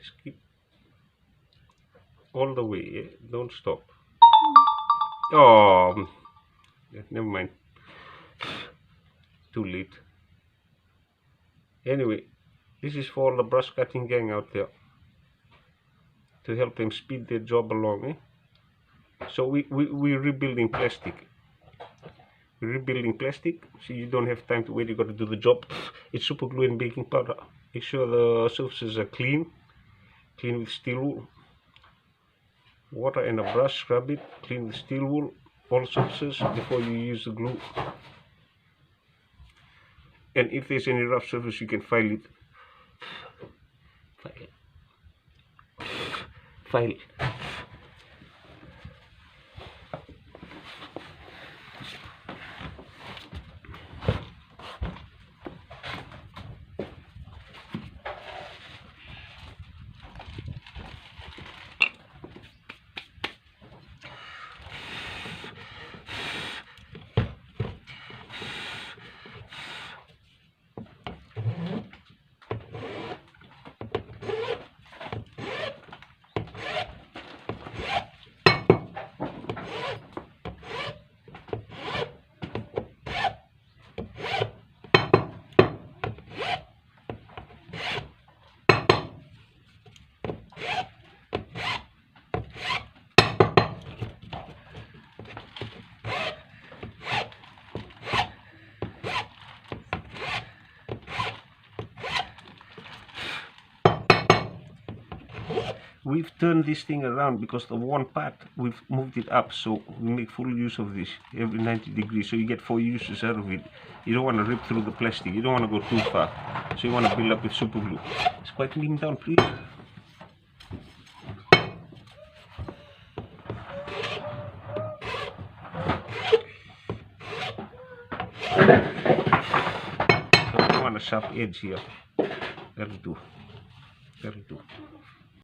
Skip all the way, yeah? Don't stop. Oh, yeah, never mind. Too late. Anyway, this is for the brush cutting gang out there to help them speed their job along, eh? So we're rebuilding plastic. We're rebuilding plastic, so you don't have time to wait. You got to do the job. It's super glue and baking powder. Make sure the surfaces are clean with steel wool. Water and a brush, scrub it, clean with steel wool, all surfaces before you use the glue. And if there's any rough surface, you can file it. File. We've turned this thing around because the one part we've moved it up, so we make full use of this every 90 degrees, so you get 4 uses out of it. You don't want to rip through the plastic, you don't want to go too far, so you want to build up with super glue. It's quite lean down, please. So I want a sharp edge here. That'll do.